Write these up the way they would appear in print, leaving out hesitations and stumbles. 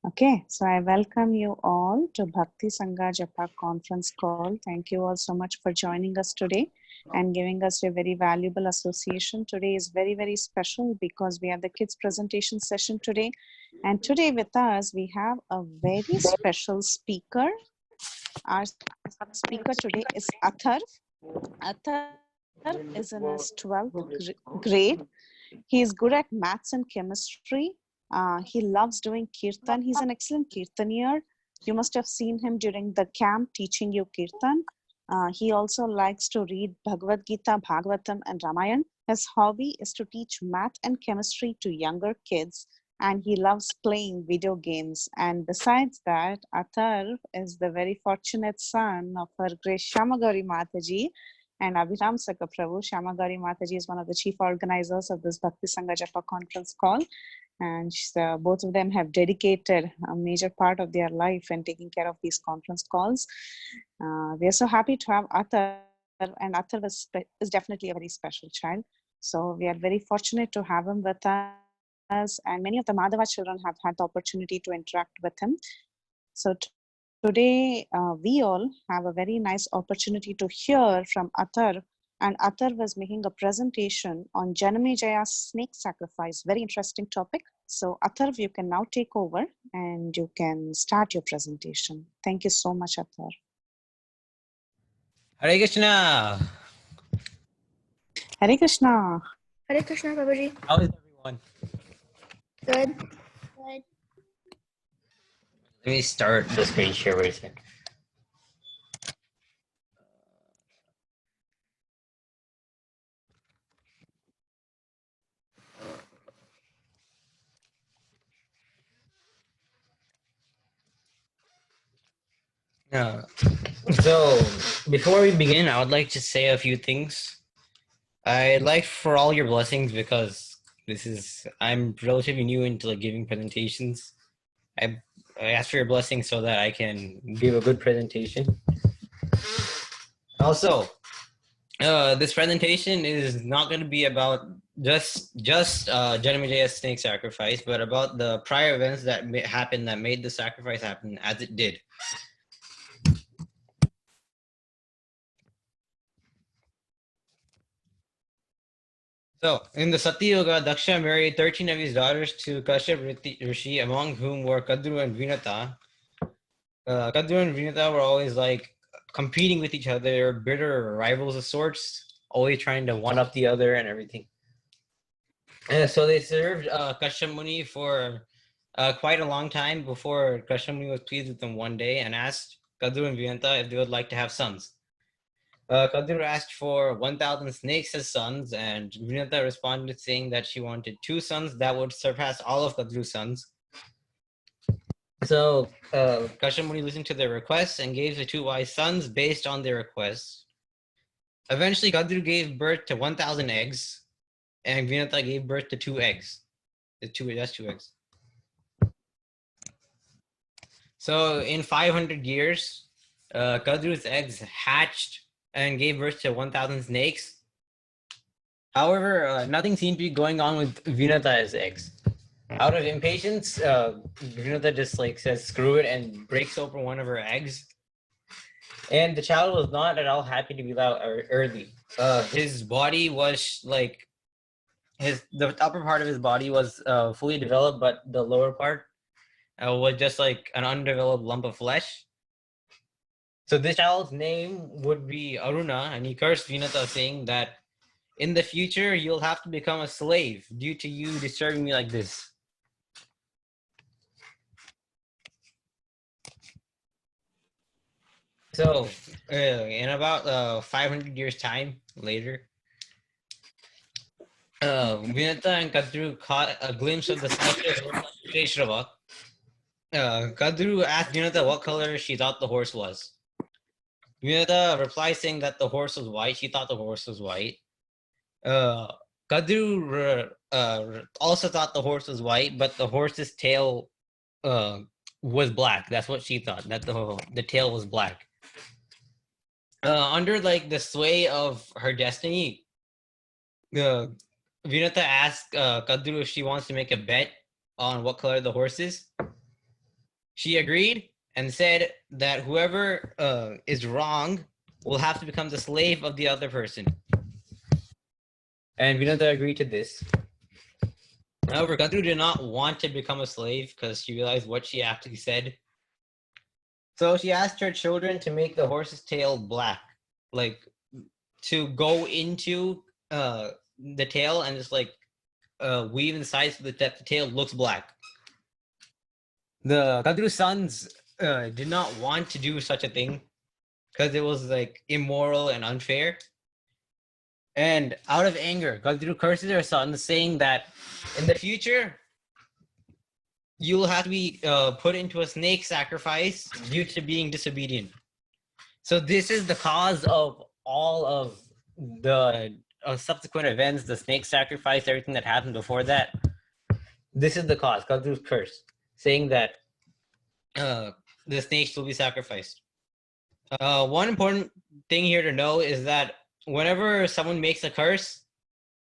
Okay, so I welcome you all to Bhakti Sangha Japa conference call. Thank you all so much for joining us today and giving us a very valuable association. Today is very, very special because we have the kids presentation session today. And today with us, we have a very special speaker. Our speaker today is Atharv. Atharv is in his 12th grade. He is good at maths and chemistry. He loves doing kirtan. He's an excellent kirtanier. You must have seen him during the camp teaching you kirtan. He also likes to read Bhagavad Gita, Bhagavatam, and Ramayan. His hobby is to teach math and chemistry to younger kids, and he loves playing video games. And besides that, Atharv is the very fortunate son of her grace Shamagari Mataji and Abhiram Sakaprabhu. Shamagari Mataji is one of the chief organizers of this Bhakti Sangha Japa conference call. And both of them have dedicated a major part of their life in taking care of these conference calls. We are so happy to have Atharv, and Atharv is definitely a very special child. So we are very fortunate to have him with us, and many of the Madhava children have had the opportunity to interact with him. So today, we all have a very nice opportunity to hear from Atharv, and Atharv was making a presentation on Janamehaya snake sacrifice. Very interesting topic. So Atharv, you can now take over and you can start your presentation. Thank you so much, Atharv. Hare Krishna. Hare Krishna. Hare Krishna, Babaji. How is everyone? Good. Good. Let me start the screen share. Wait a second. So before we begin, I would like to say a few things. I'd like for all your blessings because I'm relatively new into giving presentations. I ask for your blessings so that I can give a good presentation. Also, this presentation is not going to be about just Janamehaya snake sacrifice, but about the prior events that happened that made the sacrifice happen as it did. So, in the Satya Yuga, Daksha married 13 of his daughters to Kashyap Rishi, among whom were Kadru and Vinata. Kadru and Vinata were always competing with each other, bitter rivals of sorts, always trying to one up the other and everything. So they served Kashyap Muni for quite a long time before Kashyap Muni was pleased with them one day and asked Kadru and Vinata if they would like to have sons. Kadru asked for 1,000 snakes as sons, and Vinata responded saying that she wanted 2 sons that would surpass all of Kadru's sons. So Kashyap Muni listened to their requests and gave the 2 wise sons based on their requests. Eventually, Kadru gave birth to 1,000 eggs, and Vinata gave birth to 2 eggs. That's 2 eggs. So in 500 years, Kadru's eggs hatched and gave birth to 1,000 snakes. However, nothing seemed to be going on with Vinata's eggs. Out of impatience, Vinata just says screw it and breaks open one of her eggs. And the child was not at all happy to be out early. His body was the upper part of his body was fully developed, but the lower part was just like an undeveloped lump of flesh. So this child's name would be Aruna, and he cursed Vinata, saying that in the future you'll have to become a slave due to you disturbing me like this. So in about 500 years time later, Vinata and Kadru caught a glimpse of the Shrava. Kadru asked Vinata what color she thought the horse was. Vinata replied saying that the horse was white. She thought the horse was white. Kadru also thought the horse was white, but the horse's tail was black. That's what she thought, that the tail was black. Under the sway of her destiny, Vinata asked Kadru if she wants to make a bet on what color the horse is. She agreed and said that whoever is wrong will have to become the slave of the other person. And Vinata agreed to this. However, Kadru did not want to become a slave because she realized what she actually said. So she asked her children to make the horse's tail black, like to go into the tail and just like weave inside so that the tail looks black. The Kadru's sons did not want to do such a thing because it was like immoral and unfair. And out of anger, Kadru curses her sons, saying that in the future, you'll have to be put into a snake sacrifice due to being disobedient. So this is the cause of all of the subsequent events, the snake sacrifice, everything that happened before that. This is the cause, Kadru's curse, saying that the snakes will be sacrificed. One important thing here to know is that whenever someone makes a curse,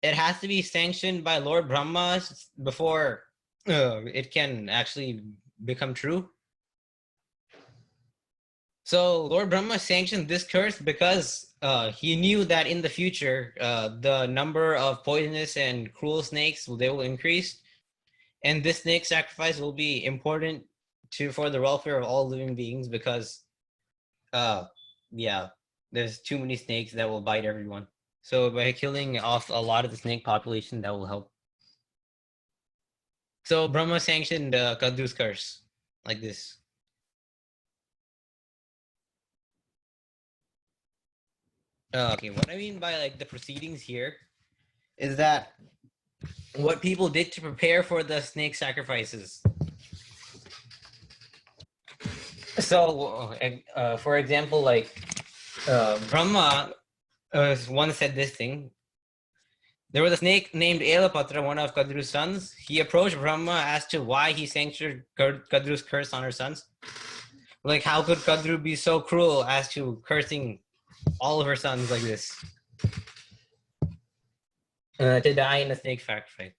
it has to be sanctioned by Lord Brahma before it can actually become true. So Lord Brahma sanctioned this curse because he knew that in the future, the number of poisonous and cruel snakes, they will increase. And this snake sacrifice will be important for the welfare of all living beings because, yeah, there's too many snakes that will bite everyone. So by killing off a lot of the snake population, that will help. So Brahma sanctioned Kadru's curse like this. Okay, what I mean by like the proceedings here is that what people did to prepare for the snake sacrifices. So, for example, like Brahma once said this thing. There was a snake named Elapatra, one of Kadru's sons. He approached Brahma as to why he sanctioned Kadru's curse on her sons. Like, how could Kadru be so cruel as to cursing all of her sons like this? To die in a snake sacrifice.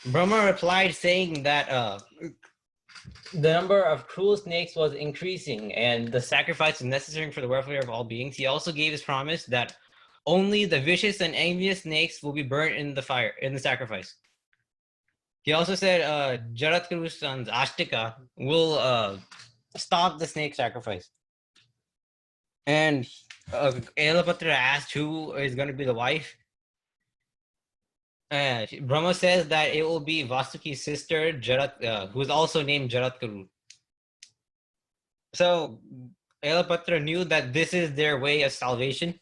Brahma replied saying that the number of cruel snakes was increasing and the sacrifice was necessary for the welfare of all beings. He also gave his promise that only the vicious and envious snakes will be burnt in the fire, in the sacrifice. He also said Jaratkaru's sons, Ashtika, will stop the snake sacrifice. And Elapatra asked who is going to be the wife. Brahma says that it will be Vasuki's sister, who is also named Jaratkaru. So Elapatra knew that this is their way of salvation.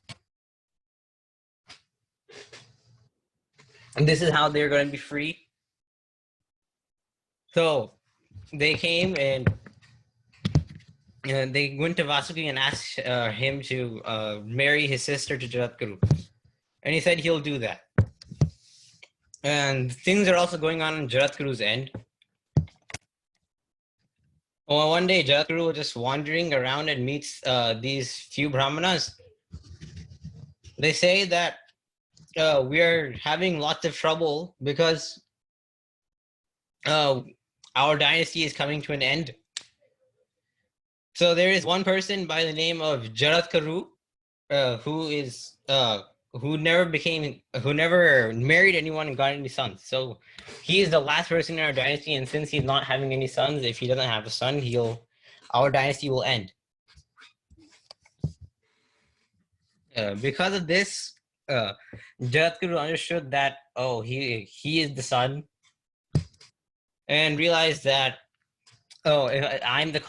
And this is how they're going to be free. So they came and they went to Vasuki and asked him to marry his sister to Jaratkaru. And he said he'll do that. And things are also going on Jaratkaru's end. Well, one day Jaratkaru was just wandering around and meets these few brahmanas. They say that we're having lots of trouble because our dynasty is coming to an end. So there is one person by the name of Jaratkaru who never married anyone and got any sons. So he is the last person in our dynasty, and since he's not having any sons, if he doesn't have a son, our dynasty will end. Because of this, Jaratkaru understood that he is the son, and realized that I'm the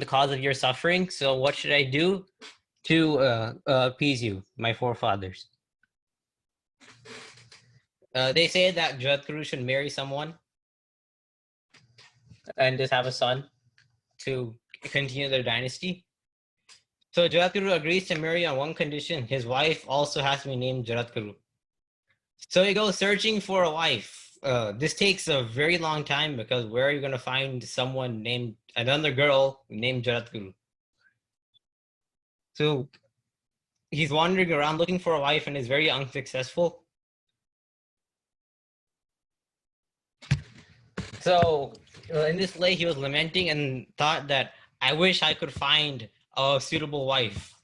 cause of your suffering. So what should I do to appease you, my forefathers? They say that Jaratkaru should marry someone and just have a son to continue their dynasty. So Jaratkaru agrees to marry on one condition: his wife also has to be named Jaratkaru. So he goes searching for a wife. This takes a very long time because where are you going to find another girl named Jaratkaru? So he's wandering around looking for a wife and is very unsuccessful. So in this lay, he was lamenting and thought that I wish I could find a suitable wife.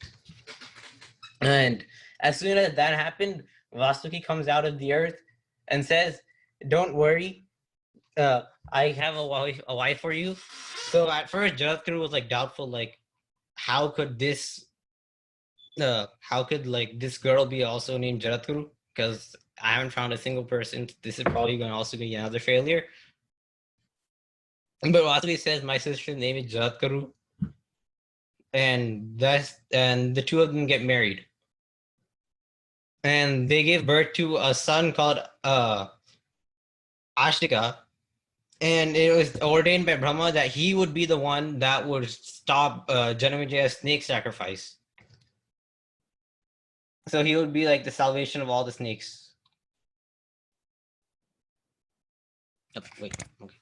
And as soon as that happened, Vasuki comes out of the earth and says, "Don't worry, I have a wife for you." So at first, Jaradkuru was like doubtful, like how could this this girl be also named Jaradkuru? Because I haven't found a single person. This is probably going to also be another failure. But Vasuki says, "My sister's name is Jaradkuru," and the two of them get married. And they gave birth to a son called Ashtika, and it was ordained by Brahma that he would be the one that would stop Janamehaya snake sacrifice. So he would be like the salvation of all the snakes. Oh, wait, okay.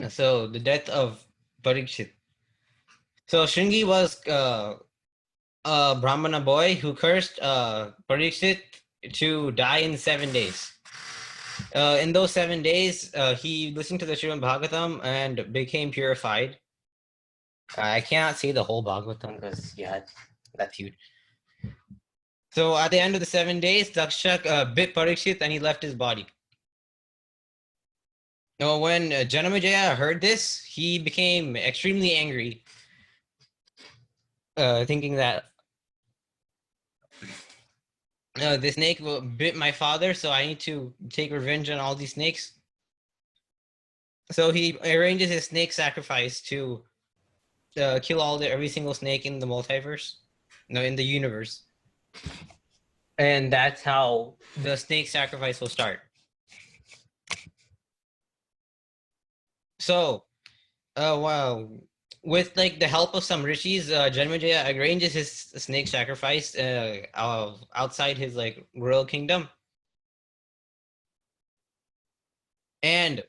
So the death of Parikshit. So Shringi was a Brahmana boy who cursed Parikshit to die in 7 days. In those 7 days, he listened to the Srimad Bhagavatam and became purified. I cannot say the whole Bhagavatam because, yeah, that's huge. So at the end of the 7 days, Daksha bit Parikshit and he left his body. Now, when Janamejaya heard this, he became extremely angry, thinking that the snake bit my father, so I need to take revenge on all these snakes. So he arranges his snake sacrifice to kill every single snake in the multiverse, no, in the universe, and that's how the snake sacrifice will start. So, wow, with like the help of some rishis, Janmejaya arranges his snake sacrifice outside his like royal kingdom, and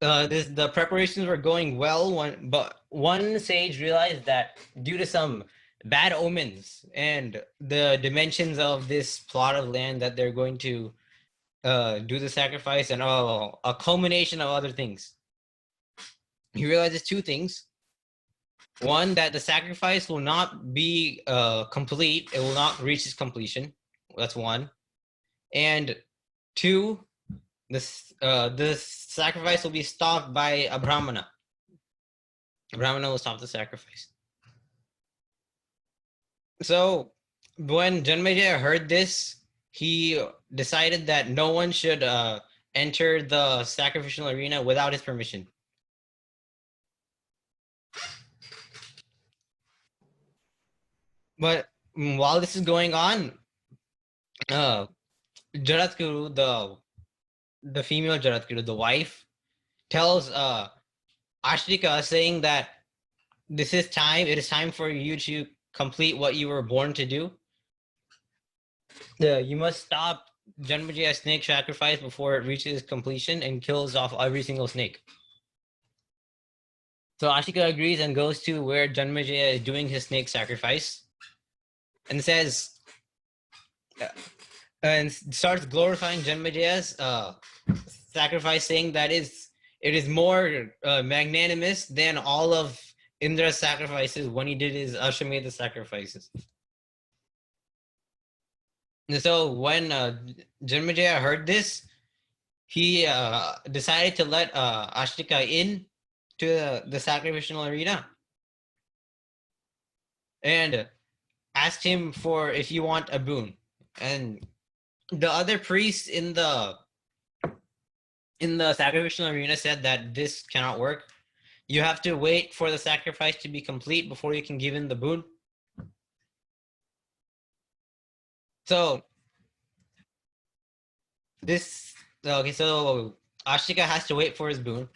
the preparations were going well. But one sage realized that due to some bad omens and the dimensions of this plot of land that they're going to do the sacrifice and a culmination of other things, he realizes two things. One, that the sacrifice will not be complete. It will not reach its completion. That's one. And two, the sacrifice will be stopped by a Brahmana. A Brahmana will stop the sacrifice. So when Janmejaya heard this, he decided that no one should enter the sacrificial arena without his permission. But while this is going on, Jaratkuru, the female Jaratkuru, the wife, tells Ashtika, saying that it is time for you to complete what you were born to do. You must stop Janmajaya's snake sacrifice before it reaches completion and kills off every single snake. So Ashika agrees and goes to where Janmajaya is doing his snake sacrifice and says, and starts glorifying Janmajaya's sacrifice, saying that it is more magnanimous than all of Indra's sacrifices when he did his Ashwamedha sacrifices. And so when Janmajaya heard this, he decided to let Ashtika in to the sacrificial arena and asked him for if you want a boon. And the other priests in the sacrificial arena said that this cannot work. You have to wait for the sacrifice to be complete before you can give in the boon. So so Ashika has to wait for his boon.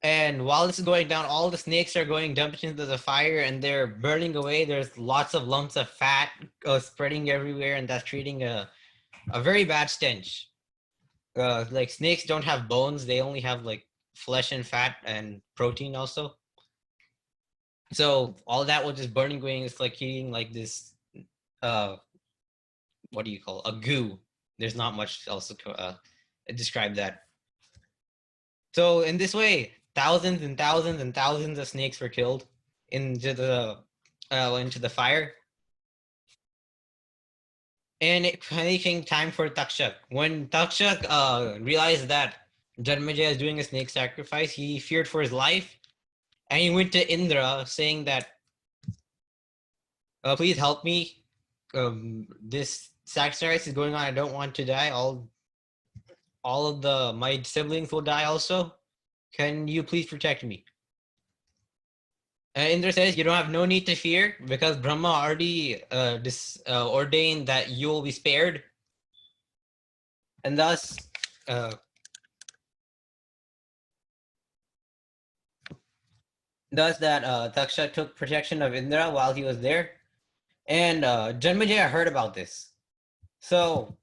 And while this is going down, all the snakes are going dumped into the fire and they're burning away. There's lots of lumps of fat spreading everywhere, and that's creating a very bad stench. Like snakes don't have bones; they only have like flesh and fat and protein also. So all that was just burning away. It's like eating like this. What do you call a goo? There's not much else to. describe that. So in this way, thousands and thousands and thousands of snakes were killed into the fire. And it finally came time for Takshak. When Takshak realized that Janamejaya is doing a snake sacrifice, he feared for his life, and he went to Indra saying that, please help me. This sacrifice is going on. I don't want to die. All of my siblings will die also. Can you please protect me? Indra says, you don't have no need to fear because Brahma already ordained that you will be spared. And thus, Taksha took protection of Indra while he was there. And Janmejaya heard about this. So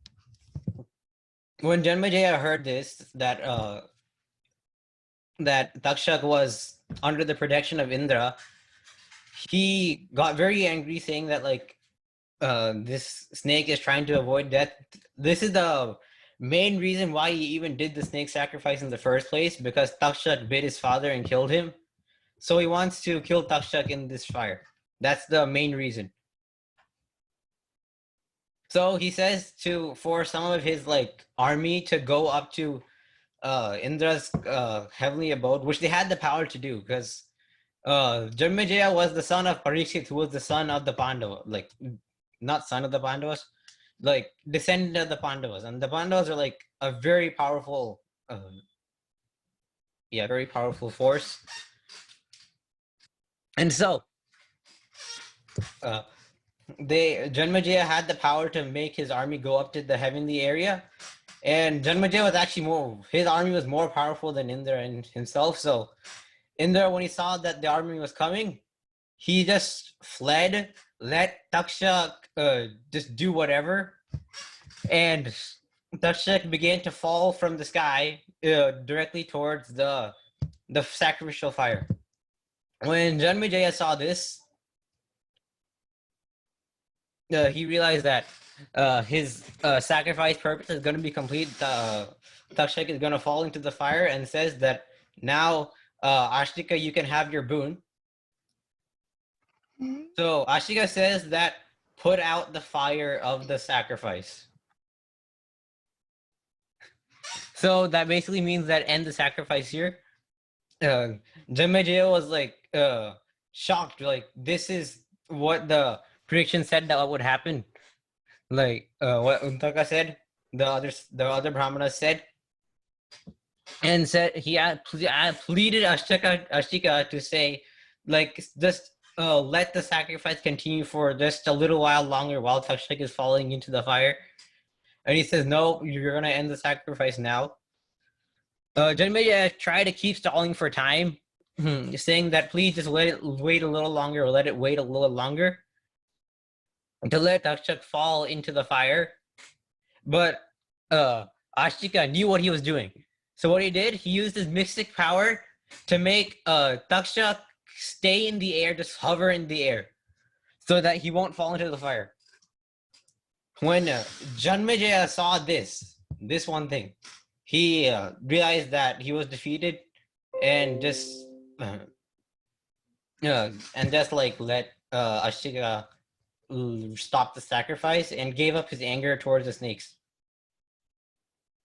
when Janmejaya heard this, that Takshak was under the protection of Indra, he got very angry, saying that this snake is trying to avoid death. This is the main reason why he even did the snake sacrifice in the first place, because Takshak bit his father and killed him. So he wants to kill Takshak in this fire. That's the main reason. So he says for some of his army to go up to Indra's heavenly abode, which they had the power to do, because Janmejaya was the son of Parikshit, who was the son of the Pandavas, not son of the Pandavas, descendant of the Pandavas, and the Pandavas are a very powerful, very powerful force. And so, Janmejaya had the power to make his army go up to the heavenly area, and Janmejaya was actually his army was more powerful than Indra and himself. So Indra, when he saw that the army was coming, he just fled, let Takshak just do whatever, and Takshak began to fall from the sky directly towards the sacrificial fire. When Janmejaya saw this, he realized that his sacrifice purpose is going to be complete. Takshak is going to fall into the fire, and says that now, Ashtika, you can have your boon. So Ashtika says that put out the fire of the sacrifice. So that basically means that end the sacrifice here. Janmejaya was shocked. This is what the prediction said that would happen. What Untaka said, the other Brahmanas said, and said he pleaded Ashtika to say, just let the sacrifice continue for just a little while longer while Takshak is falling into the fire. And he says, no, you're gonna end the sacrifice now. Janmejaya tried to keep stalling for time, saying that please just let it wait a little longer, or let it wait a little longer, to let Takshak fall into the fire. But Ashtika knew what he was doing. So what he did, he used his mystic power to make Takshak stay in the air, just hover in the air, so that he won't fall into the fire. When Janmejaya saw this one thing, he realized that he was defeated, and just let Ashtika stop the sacrifice, and gave up his anger towards the snakes.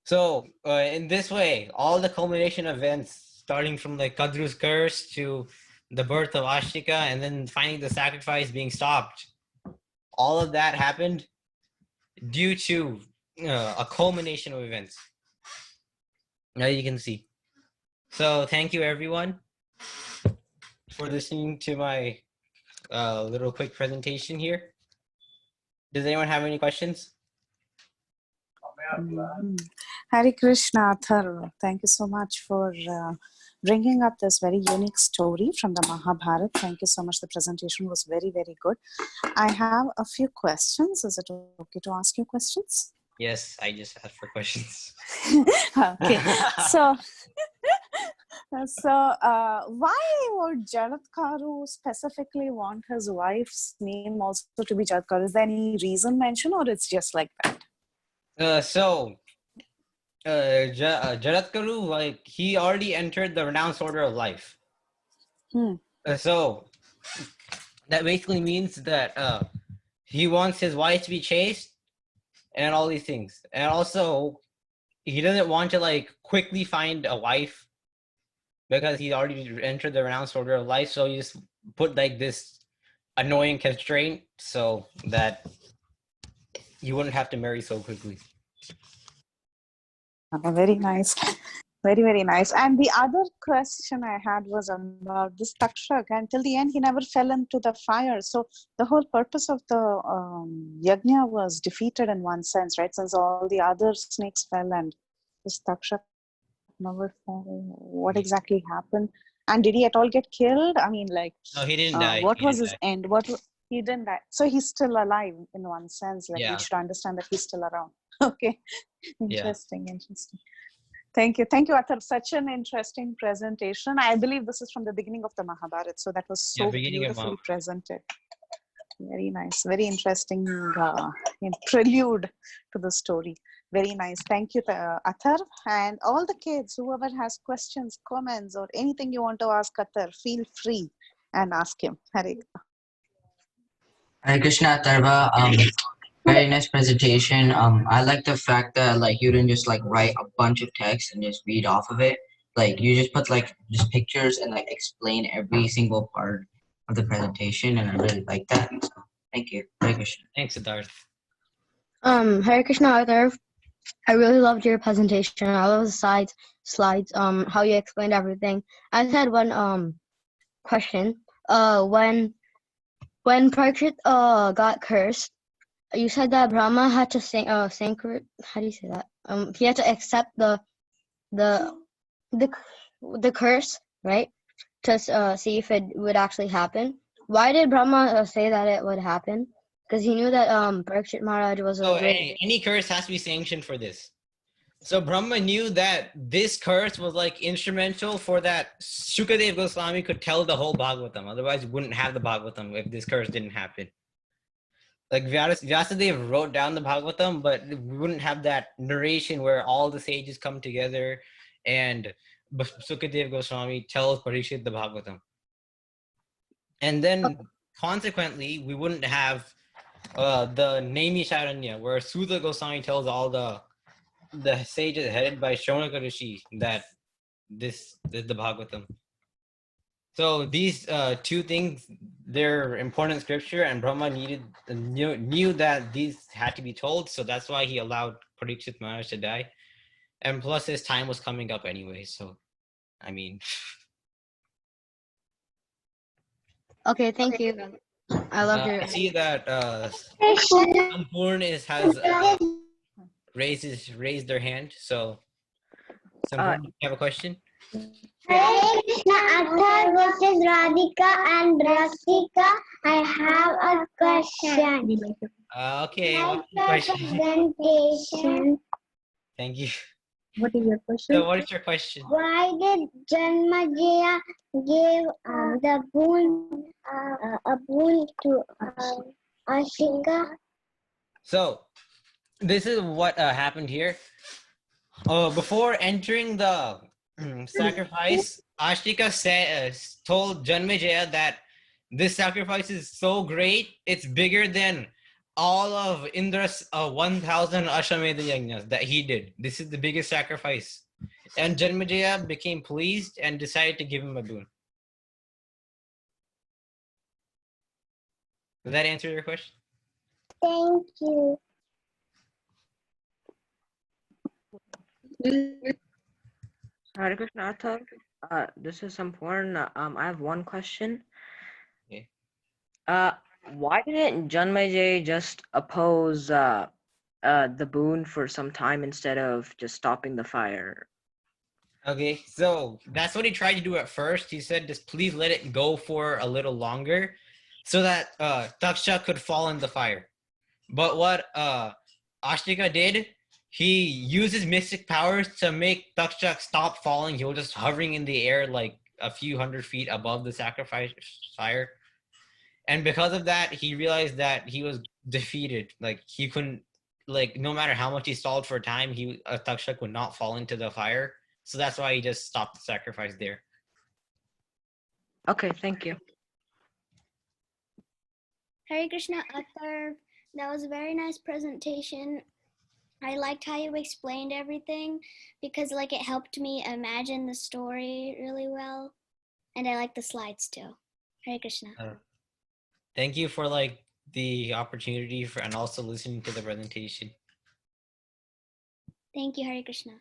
So in this way, all the culmination events, starting from Kadru's curse to the birth of Ashtika, and then finally the sacrifice being stopped, all of that happened due to a culmination of events. Now you can see. So thank you everyone for listening to my little quick presentation here. Does anyone have any questions? Hare Krishna, Atharv. Thank you so much for bringing up this very unique story from the Mahabharata. Thank you so much. The presentation was very, very good. I have a few questions. Is it okay to ask you questions? Yes, I just asked for questions. Okay. So why would Jaratkaru specifically want his wife's name also to be Jaratkaru? Is there any reason mentioned, or it's just like that? Jaratkaru, like he already entered the renounced order of life. So that basically means that he wants his wife to be chaste and all these things, and also he doesn't want to like quickly find a wife because he already entered the renounced order of life. So he just put like this annoying constraint so that you wouldn't have to marry so quickly. Very nice. Very, very nice. And the other question I had was about this Takshak. And till the end, he never fell into the fire. So the whole purpose of the yajna was defeated in one sense, right? Since all the other snakes fell and this Takshak never fell. What exactly happened? And did he at all get killed? I mean, like, No, he didn't die. what He was didn't his die. end? He didn't die. So he's still alive in one sense. Like, we Yeah. should understand that he's still around. Okay. Yeah. Interesting. Thank you, Athar. Such an interesting presentation. I believe this is from the beginning of the Mahabharata, so that was so beautifully presented. Very nice, very interesting prelude to the story. Very nice. Thank you, Athar. And all the kids, whoever has questions, comments, or anything you want to ask Athar, feel free and ask him. Hare Krishna Atharva, very nice presentation. I like the fact that like you didn't just like write a bunch of text and just read off of it. Like you just put like just pictures and like explain every single part of the presentation, and I really like that. So thank you. Hare Krishna. Thanks, Siddharth. Hare Krishna Atharv. I really loved your presentation. I love the slides, how you explained everything. I just had one question. When Parikshit got cursed, you said that Brahma had to how do you say that? He had to accept the curse, right? To see if it would actually happen. Why did Brahma say that it would happen? Because he knew that Parikshit Maharaj was a great... any curse has to be sanctioned for this. So Brahma knew that this curse was like instrumental for that Shukadev Goswami could tell the whole Bhagavatam. Otherwise, we wouldn't have the Bhagavatam if this curse didn't happen. Like Vyasadeva wrote down the Bhagavatam, but we wouldn't have that narration where all the sages come together and Sukadev Goswami tells Parikshit the Bhagavatam. And then consequently, we wouldn't have the Nemi Sharanya, where Sudha Goswami tells all the sages headed by Shonaka Rishi that this is the Bhagavatam. So these two things, they're important scripture, and Brahma knew that these had to be told, so that's why he allowed Parikshit Maharaj to die. And plus his time was coming up anyway, so I mean. Okay, thank you. I love your... I see that Sampurn has raised their hand, so Sampurn, you have a question? Hare Krishna Atharv, this is Radhika and Rasika. I have a question. Okay, Like what's your question? presentation. Thank you. What is your question? So what is your question? Why did Janamehaya give the boon, a boon to Ashika? So this is what happened here. Before entering the sacrifice, Ashika told Janamejaya that this sacrifice is so great, it's bigger than all of Indra's 1,000 Ashwamedha yajnas that he did. This is the biggest sacrifice. And Janamejaya became pleased and decided to give him a boon. Does that answer your question? Thank you. Hare Krishna Atharv. This is Sampurn. I have one question. Okay. Why didn't Janmejay just oppose the boon for some time instead of just stopping the fire? Okay, so that's what he tried to do at first. He said, just please let it go for a little longer so that Taksha could fall in the fire. But what Ashtika did, he used his mystic powers to make Taksha stop falling. He was just hovering in the air like a few hundred feet above the sacrifice fire. And because of that, he realized that he was defeated. Like he couldn't like no matter how much he stalled for time, a Takshak would not fall into the fire. So that's why he just stopped the sacrifice there. Okay, thank you. Hare Krishna Atharv, that was a very nice presentation. I liked how you explained everything because like it helped me imagine the story really well. And I like the slides too. Hare Krishna. Thank you for like the opportunity for and also listening to the presentation. Thank you, Hare Krishna.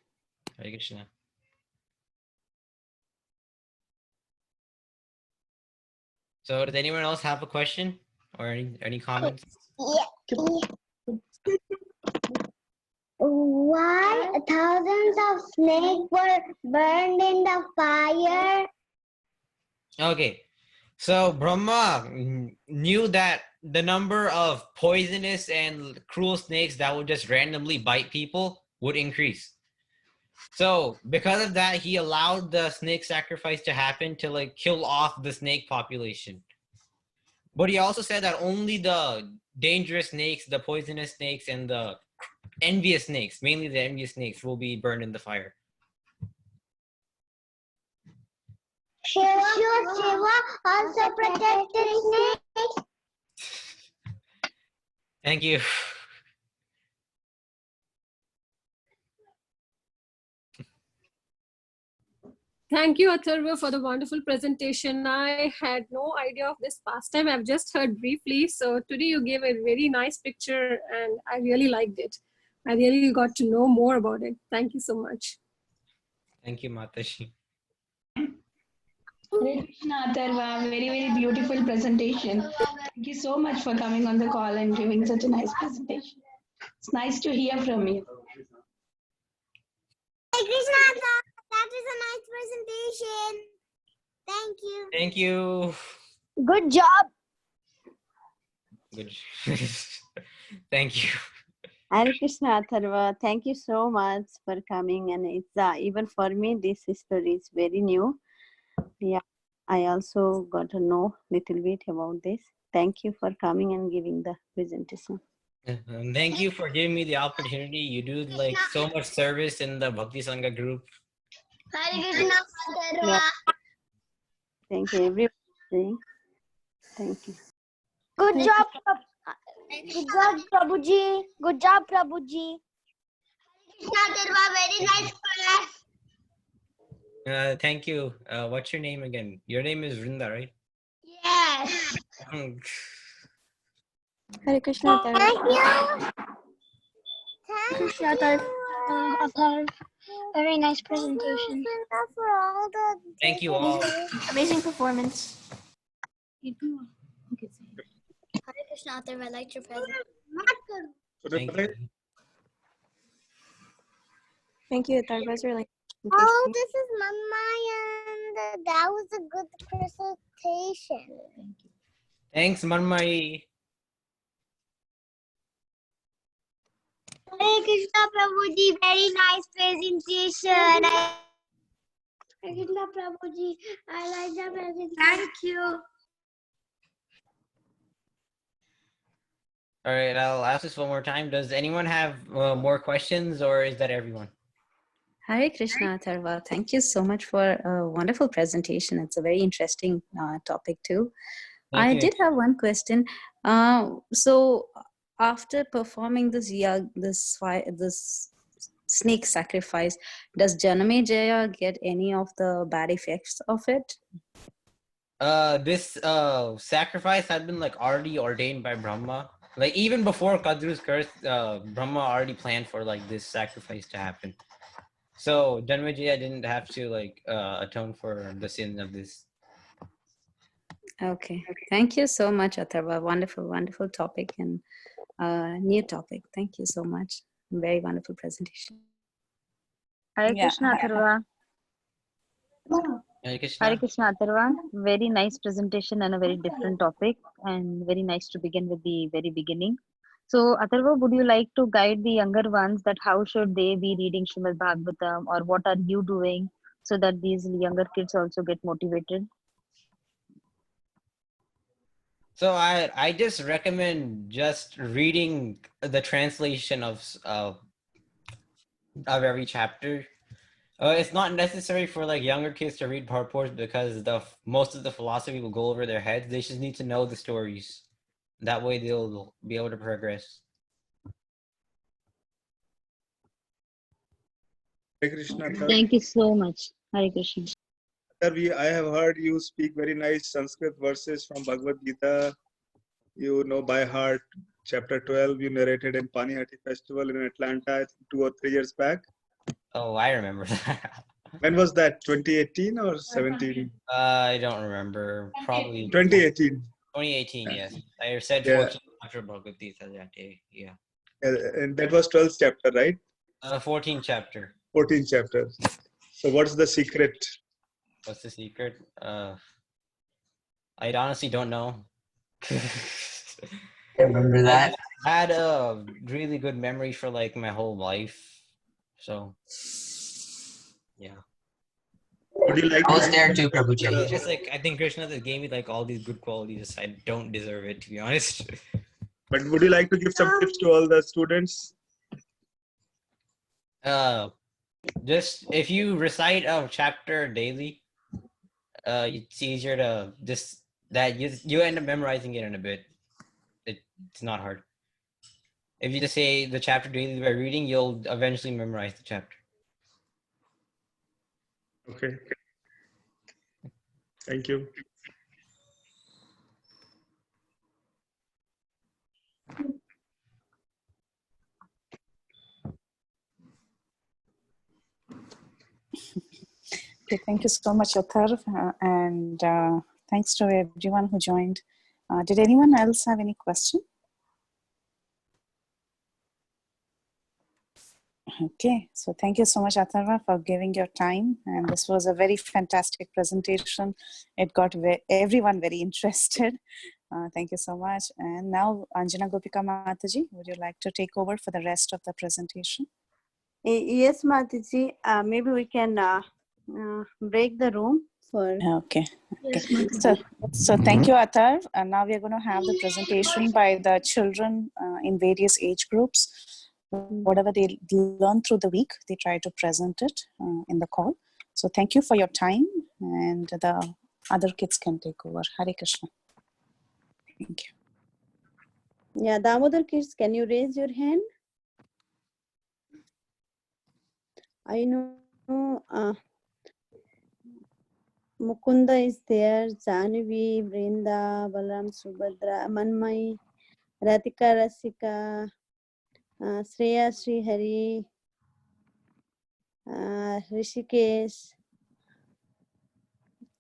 Hare Krishna. So does anyone else have a question or any comments? Why thousands of snakes were burned in the fire? Okay, so Brahma knew that the number of poisonous and cruel snakes that would just randomly bite people would increase. So because of that, he allowed the snake sacrifice to happen to like kill off the snake population. But he also said that only the dangerous snakes, the poisonous snakes, and the envious snakes, mainly the envious snakes, will be burned in the fire. Shiva also protected snakes. Thank you. Thank you, Atharva, for the wonderful presentation. I had no idea of this pastime. I've just heard briefly. So today you gave a very nice picture and I really liked it. I really got to know more about it. Thank you so much. Thank you, Mataji. Hare Krishna Atharva, very, very beautiful presentation. Thank you so much for coming on the call and giving such a nice presentation. It's nice to hear from you. Hare Krishna, that is a nice presentation. Thank you. Thank you. Good job. Good. Thank you. Hare Krishna Atharva, thank you so much for coming, and it's even for me this story is very new. Yeah, I also got to know little bit about this. Thank you for coming and giving the presentation. Thank you for giving me the opportunity. You do like so much service in the Bhakti Sangha group. Hare Krishna Atharva. Yeah. Thank you, everybody. Thank you. Good job, Prabhuji. Good job, Prabhuji. Hare Krishna Atharva, very nice class. Thank you. What's your name again? Your name is Vrinda, right? Yes. Hare Krishna Atharva. Thank you. Thank you. Atharva. Very nice presentation. For all the Thank you all. amazing performance. Okay. Hare Krishna Atharva, I liked your presentation. Thank you. Thank you, Atharva. It was really Oh, this is Mama, and that was a good presentation. Thanks, Manmai. Hare Krishna Prabhuji, very nice presentation. Hare Krishna Prabhuji, I like the presentation. Thank you. All right, I'll ask this one more time. Does anyone have more questions, or is that everyone? Hare Krishna, Atharva. Thank you so much for a wonderful presentation. It's a very interesting topic too. Thank I you. did have one question. So after performing this this snake sacrifice, does Janamehaya get any of the bad effects of it? This sacrifice had been like already ordained by Brahma. Like even before Kadru's curse, Brahma already planned for like this sacrifice to happen. So Janamejaya didn't have to like atone for the sin of this. Okay. Thank you so much, Atharva. Wonderful, wonderful topic and new topic. Thank you so much. Very wonderful presentation. Hare Yeah. Krishna Atharva. Hare Krishna. Hare Krishna Atharva. Very nice presentation and a very different topic, and very nice to begin with the very beginning. So Atharva, would you like to guide the younger ones that how should they be reading Srimad Bhagavatam, or what are you doing so that these younger kids also get motivated? So I just recommend just reading the translation of every chapter. It's not necessary for like younger kids to read purports because most of the philosophy will go over their heads. They just need to know the stories. That way they'll be able to progress. Hare Krishna, Athar. Thank you so much. Hare Krishna. Athar, I have heard you speak very nice Sanskrit verses from Bhagavad Gita. You know by heart. Chapter 12, you narrated in Panihati Festival in Atlanta, I think 2 or 3 years back. Oh, I remember that. When was that? 2018 or 17? I don't remember. Probably 2018. 2018, yes. I said Yeah. 14 after Bhagavad Gita that day. Yeah. And that was 12th chapter, right? 14 chapter. 14th chapter. So what's the secret? What's the secret? I honestly don't know. Remember that? I had a really good memory for like my whole life. So yeah. Would you like I was to there too, Prabhuji. It's just like I think Krishna that gave me like all these good qualities. I don't deserve it, to be honest. But would you like to give some tips to all the students? Just if you recite a chapter daily, it's easier to just that you end up memorizing it in a bit. It's not hard. If you just say the chapter daily by reading, you'll eventually memorize the chapter. Okay. Thank you. Okay, thank you so much, Atharv, and thanks to everyone who joined. Did anyone else have any question? Okay, so thank you so much, Atharva, for giving your time. And this was a very fantastic presentation. It got everyone very interested. Thank you so much. And now, Anjana Gopika Mataji, would you like to take over for the rest of the presentation? Yes, Mataji. Maybe we can break the room for. Okay. Yes, So thank you, Atharv. And now we are going to have the presentation by the children in various age groups. Whatever they learn through the week, they try to present it in the call. So thank you for your time, and the other kids can take over. Hare Krishna. Thank you. Yeah, Damodar kids, can you raise your hand? I know Mukunda is there, Janavi, Brinda, Balaram, Subhadra, Manmai, Ratika Rasika, Shreya Srihari, Rishikesh.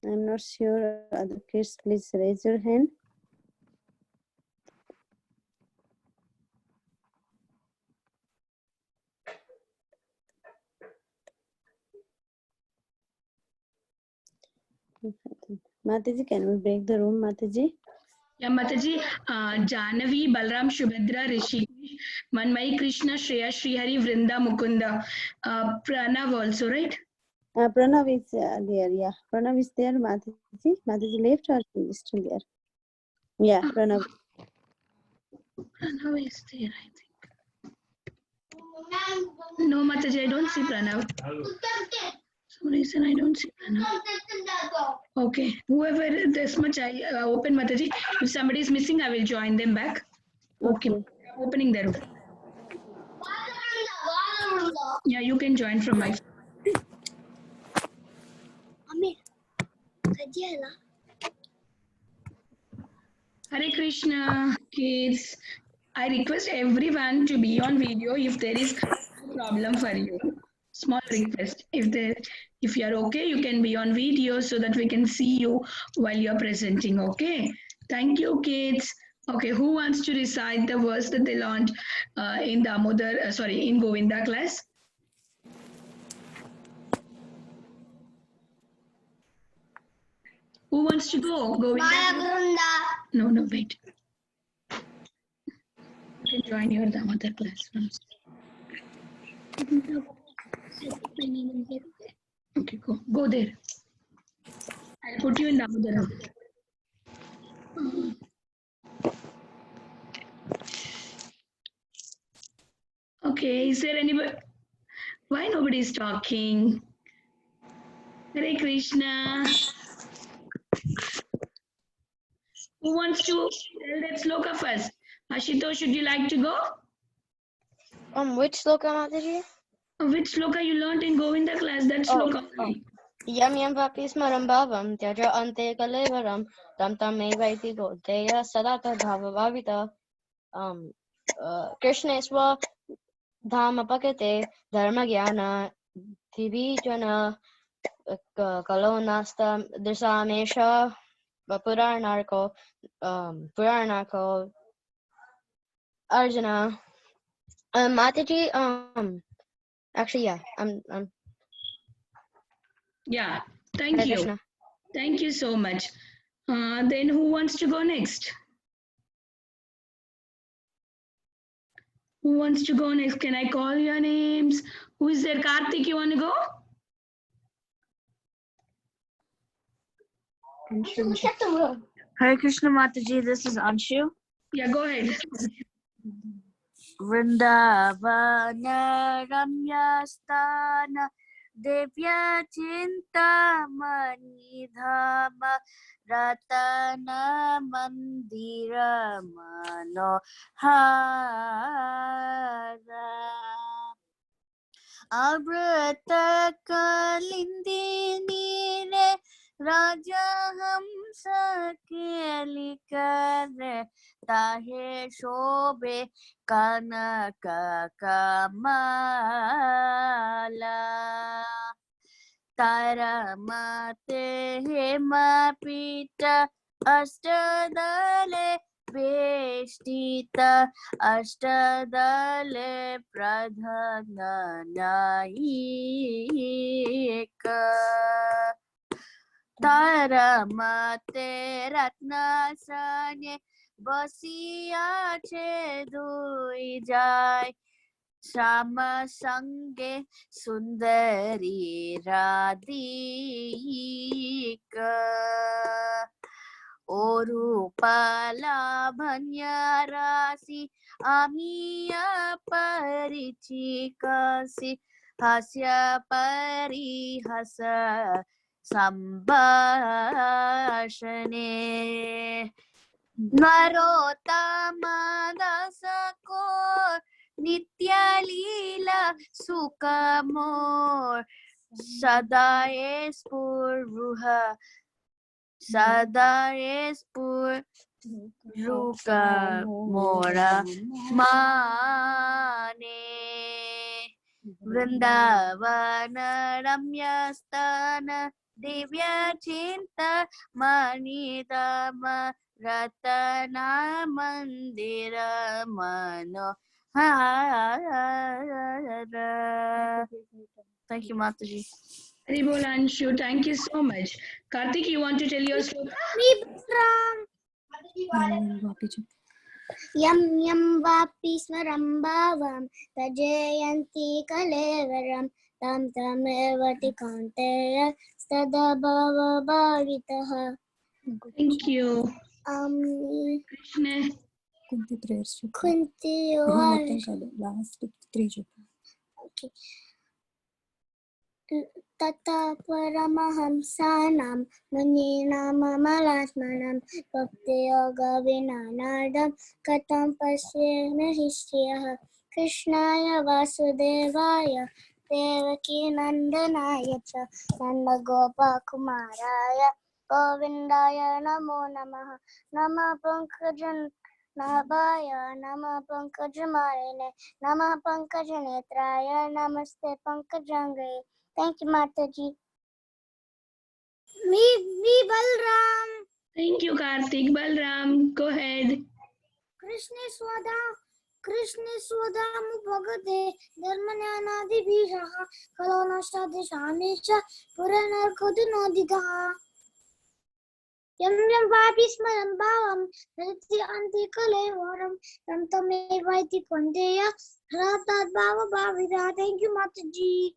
I'm not sure. Other kids, please raise your hand. Mataji, can we break the room, Mataji? Yeah, Mataji, Janavi, Balram, Shubhadra, Rishikesh, Manmai, Krishna, Shreya, Srihari, Vrinda, Mukunda, Pranav also, right? Pranav is there, yeah. Pranav is there, Mataji. Mataji left or he is still there? Yeah, Pranav. Pranav is there, I think. No, Mataji, I don't see Pranav. For some reason, I don't see Pranav. Okay, whoever this much I open Mataji. If somebody is missing, I will join them back. Okay, opening the room. Yeah, you can join from my phone. Hare Krishna, kids. I request everyone to be on video if there is no problem for you. Small request. If you are okay, you can be on video so that we can see you while you are presenting. Okay. Thank you, kids. Okay, who wants to recite the verse that they learned in in Govinda class? Who wants to go? Govinda. No, wait. You can join your Damodar class first. Okay, go there. I'll put you in Damodar. Okay, is there anybody? Why nobody is talking? Hare Krishna. Who wants to tell that sloka first? Ashutosh, should you like to go? Which sloka, Mataji? Which sloka you learned in Govinda class? That sloka only. Yam yam vapi smaram bhavam tyaja ante kalevaram tam tam evaiti goteya sadata bhava bhavita. Krishna iswa dhama pakete dharma gyana dhivijana kalonasta disamesha puranarko puranarko Arjuna. Mataji, actually, yeah, I'm Yeah, thank Hare you. Krishna. Thank you so much. Then who wants to go next? Who wants to go next? Can I call your names? Who is there? Karthik, you want to go? Hare Krishna Mataji, this is Anshu. Yeah, go ahead. Vrindavana Ramyasthana Devya Chintamani Dhama Ratana Mandira Manohara Abrata Kalindini Re Raja Hamsa Kelikare Tahe Shobe Kanaka Kamala Taramate Hemapita Astadale Beshtita Ashtadale Pradhana Naika Taramate Ratnasane Basiya Chedui Jai Shama Sange Sundari Radhika Orupala Bhanyarasi Amiya Parichikasi Hasya Parihasa Sambhashane Narotama Dasako Nitya Lila Sukamor Sadaye Spurvuha Sadaye Spurvuka Mora Mane Vrindavana Ramyasthana Divya Chinta Manidama Ratana Mandira Manohara. Thank you, Mataji. Haribol Anshu, thank you so much. Karthik, you want to tell your sloka? Yam yam vapi smaram bhavam tajayanti kalevaram tam tam evati kanteya sada bhava bhavitaha. Thank you. Krishna. Kunti last three. Okay. Tata paramahamsanam muninam amalasmanam bhakti yoga vinanadam katam pasyena hishyah Krishnaya Vasudevaya Devaki Nandanaya cha Nanda Gopa Kumaraya Govindaya Namo Namaha Nama Pankajan Nabhaya Nama Pankajamarine Nama Pankajanetraya Namaste Pankajangaye. Thank you, Mataji. Me Balram. Thank you, Karthik. Balram, go ahead. Krishna Swadam Bhagate Dharmanyanadi Bhijaha Kalonashtadi Shanisha Puranar Kodunodigaha Yam Yam Vapi Smaram Bhavam Nati Anti Kalevaram Tam Tame Vaiti Kondeya Ratat Bhava Bhavida. Thank you, Mataji.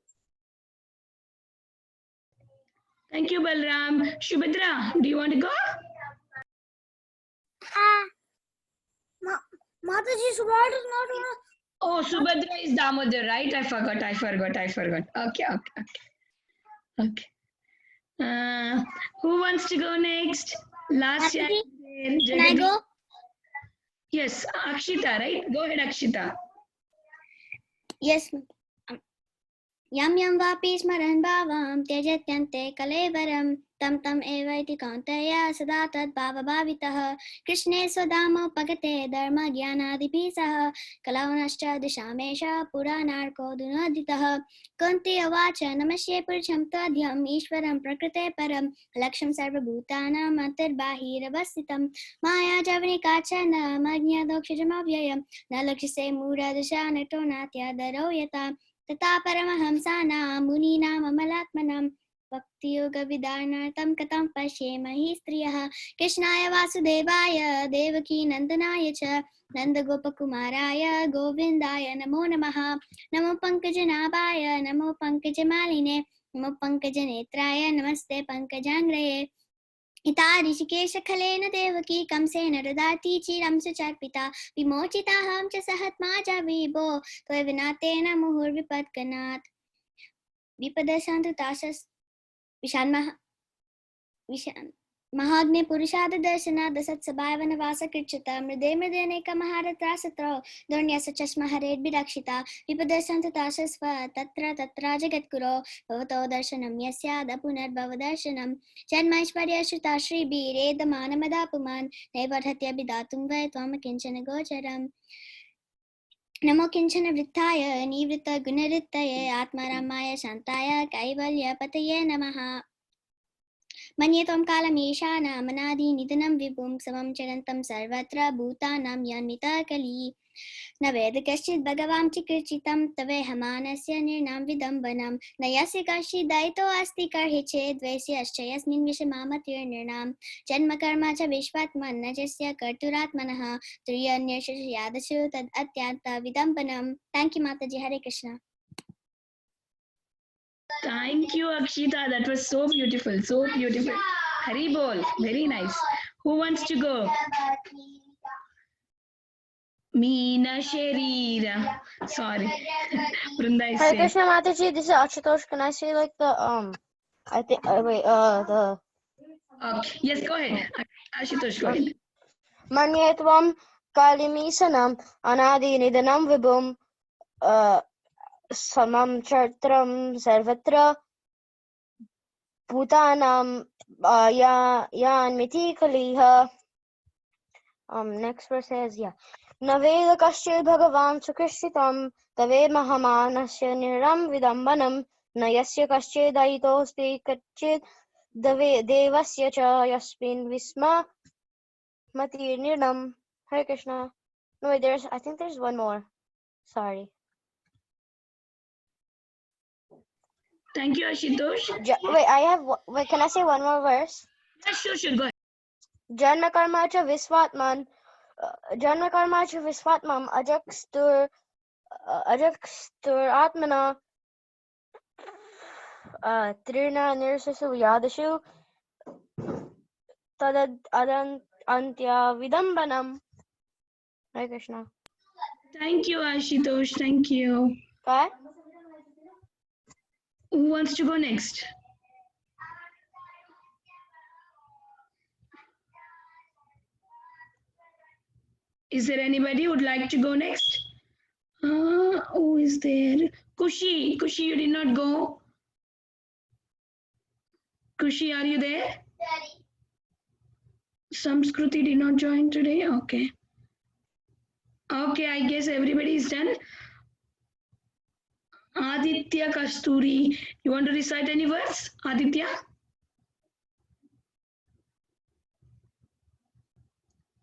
Thank you, Balram. Shubhadra, do you want to go? Mataji's word is not Oh, Subhadra is Damodar, right? I forgot. Okay. Okay. Who wants to go next? Last chance. Mataji, can I go? Yes, Akshita, right? Go ahead, Akshita. Yes. यं यं वापि स्मरन् भावां त्यजत्यन्ते कलेवरं तं तं एवैति कौन्तेय सदा तद्भावभावितः कृष्णे स्वधामोपगते धर्मज्ञानादिभिः सह कलौनश्च दिशामेष पुराणार्कोऽधुनोदितः कुन्ती उवाच नमस्ये पुरुषं त्वध्यम् ईश्वरं प्रकृते परं लक्ष्यं सर्वभूतानाम् अन्तर्बाहिरवस्थितं मायाजवनिकाचन मज्ञदोक्षजमव्ययं न लक्ष्यसे मूढदशा नटो नात्यदरो यथा तथा परमहंसानां मुनीनाम् अमलात्मनां भक्तियोगविधानार्थं कथं पश्येमहि स्त्रियः कृष्णाय वासुदेवाय देवकी नन्दनाय च नन्दगोपकुमाराय गोविन्दाय नमो नमः नमो पङ्कजनाभाय नमो पङ्कजमालिने नमो पङ्कजनेत्राय नमस्ते पङ्कजाङ्ग्रये हिता ऋषिकेशखलेन देवकी कंसेन ददाति चिरं सुचर्पिता विमोचिताहं च सहत्माजा विभो त्वयि विना तेन मुहुर्विपद्गणात् विपदशान्तु ताशस् विशान् महाग्ने पुरुषाद दर्शनाद सत्सभाय वनवास कृच्छ्रुत मृदे मृदेनेकमहारत्रासत्रो दुर्न्यस चष्म हरेद्भिरक्षिता विपदशान्तु ताशस्व तत्र तत्र जगद्गुरो भवतो दर्शनं यस्याद पुनर्भव दर्शनं जन्मैश्वर्यश्रुता श्रीभिरेदमानमदापुमान् नैवर्हत्यभिदातुं वै त्वं किञ्चन गोचरम् नमो किञ्चन वृत्ताय निवृत्तगुणरित्तये आत्मारामाय शान्ताय कैवल्यपतये नमः मन्ये त्वं कालमीशानमनादिनिधनं विभुं समं चरन्तं सर्वत्र भूतानां यन्मितः कली न वेद कश्चित् भगवान् चिकीर्षितं तवेहमानस्य निर्णां विदम्बनं न यस्य कश्चित् दयितोऽस्ति कर्हि चेद् द्वेष्यश्च यस्मिन् विषमामतिर्नृणां जन्म कर्म च विश्वात्मन् न यस्य कर्तुरात्मनः तुर्यन्यशयादशु तद् अत्यन्तविदम्बनं थैंक यू माताजी हरे Krishna Thank you, Akshita. That was so beautiful. So beautiful. Hari bol. Very nice. Who wants to go? Meena Sharira. Sorry. Vrunda is Hare saying. Krishna Mataji, this is Ashutosh. Can I say like the I think wait the Okay. Yes, go ahead. Ashutosh, go ahead. Manye tvam kalimisanam anadinidanam vibhum samam chartram sarvatra bhutanam yanmiti kaliha. Next verse says, yeah. Naveda kaschil bhagavan sukrishritam tave mahamanasya niram vidambanam na yasya kaschil daitosti kachid devasya cha yasmin visma mati nirdam. Hare Krishna. No, wait, I think there's one more. Sorry. Thank you, Ashutosh. Wait, can I say one more verse? Yeah, sure, go ahead. Janma karma cha visvatman. Janma karma cha visvatmam ajakstur atmana Trina nirsasu yadashu tadad antya vidambanam. Hare Krishna. Thank you, Ashutosh. Thank you. Okay. Who wants to go next? Is there anybody who would like to go next? Who is there? Kushi, you did not go. Kushi, are you there? Daddy. Samskruti did not join today. Okay. Okay, I guess everybody is done. Aditya Kasturi, you want to recite any words? Aditya?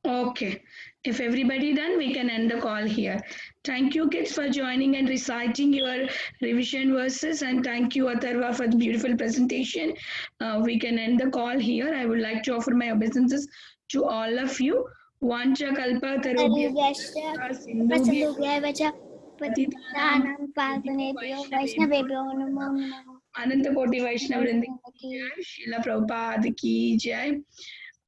Okay, if everybody done, we can end the call here. Thank you kids for joining and reciting your revision verses, and thank you Atharva for the beautiful presentation. We can end the call here. I would like to offer my obeisances to all of you. Vancha kalpa tarubhyascha sindhubhya च पतितानां पावनेभ्यो वैष्णवेभ्यो नमो नमः अनंत कोटि वैष्णव वृंद की जय, श्रीला प्रभुपाद की जय.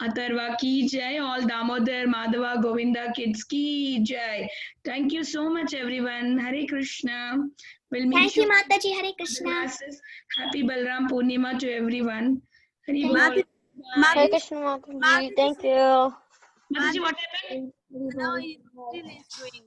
Atharva ki jai, all Damodar, Madhava, Govinda kids ki jai. Thank you so much, everyone. Hare Krishna. We'll meet Thank you, Mataji. Hare Krishna. classes. Happy Balram Purnima to everyone. Hari bol. Mataji, Bye. Hare Krishna Mataji. Thank you. Mataji, what happened? now he still is doing.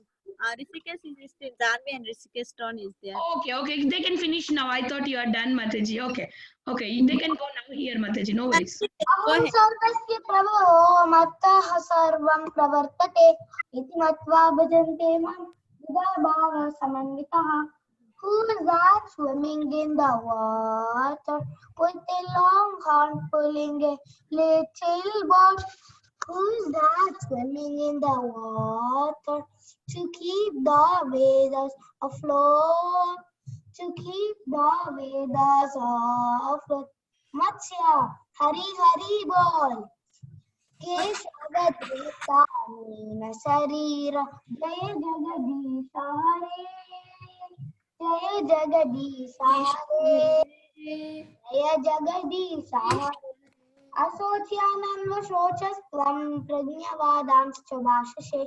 Rishikesh is still, Janvi and Rishikesh turn is there. Okay. They can finish now. I thought you are done, Mataji. Okay. They can go now here, Mataji. No worries. Go ahead. सर्वस्य प्रभवो मत्तः सर्वं प्रवर्तते इति मत्वा भजन्ते मां यदा भावः समन्वितः. Who is that swimming in the water with a long horn pulling a little boat? Who is that swimming in the water to keep the Vedas afloat? To keep the Vedas afloat. Matsya, Hari Hari Bol. Keshavadrita Amina Sarira. Jaya Jagadisha Hare. Jaya Jagadisha Hare. Jaya Jagadisha Hare. Asocyananva Shochastvam Prajnavadanscha Bhashashe.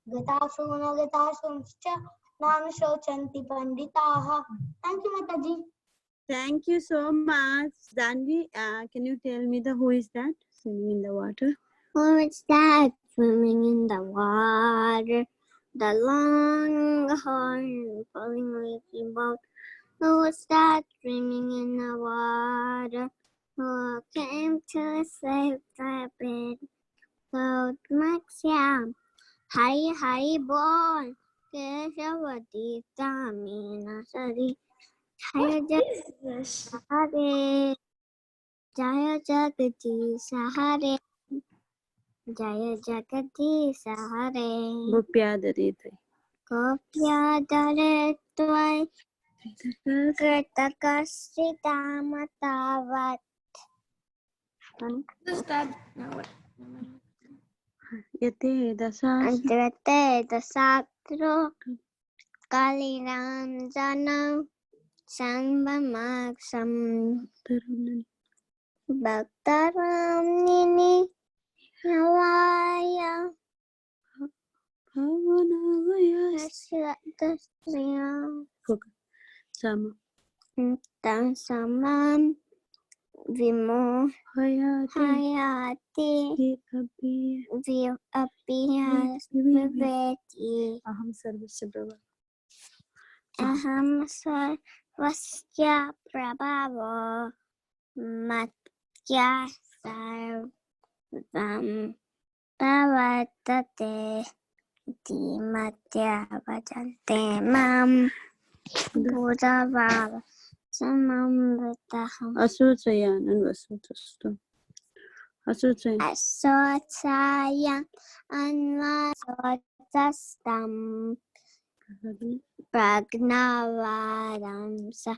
Gatasuna Gatasuncha Nana Shochanti Panditaha. Thank you, Mataji. Thank you so much. Janvi, can you tell me who is that swimming in the water? Who is that swimming in the water? The long horn pulling a little boat. Who is that swimming in the water? Who came to save the big boat? Maxia, Hari Hari Bol. Keshavati Tamina Sari. Jaya Jagadisha Hare. Jaya Jagadisha Hare. Jaya Jagadisha Hare. Gopyadare. Gopyadare Tvai Kritakasrita Matavat. Yate dasas. Yate dasatro Kaliranjana Sambhamaksam Bhaktaramnini Navaya Asyatasya Sama. Samam Vimo Hayati Vipapiyas Viveti Aham sarvasya prabha. Aham Sarvasya Prabhavo Matya Sarvam Bhavatate Matya Vajante Mam Buddhava Samam Vitaham Asotsayanan vasutastu. Asotsayan Anvasotastam Pragnavaram Sa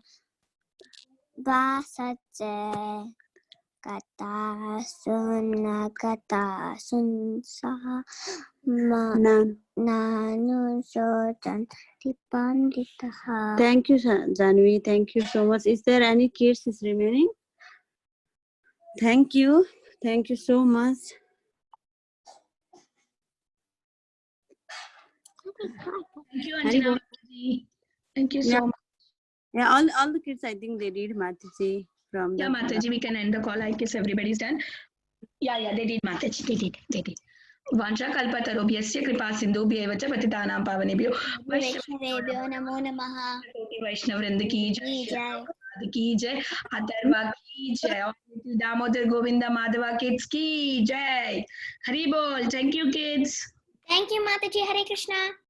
Vasate Kata Sunsa Nanu Sotan Tipanditaha. Thank you, Janvi. Thank you so much. Is there any kids is remaining? Thank you. Thank you so much. Thank you, Anjana. Thank you so much. Yeah, all the kids, I think they did Mataji from Yeah, the Mataji, we can end the call. I guess everybody's done. Yeah, they did, Mataji. They did. Vansha kalpatarobhyasya kripa sindhubhyeva cha patitanam pavanebhyo Vaishnavebhyo namo namaha. Vaishnavrind ki Ki jai. jai, Atharva ki jai, Damodar Govinda Madhava kids ki jai. Hari bol. Thank you, kids. Thank you, Mataji. Hare Krishna.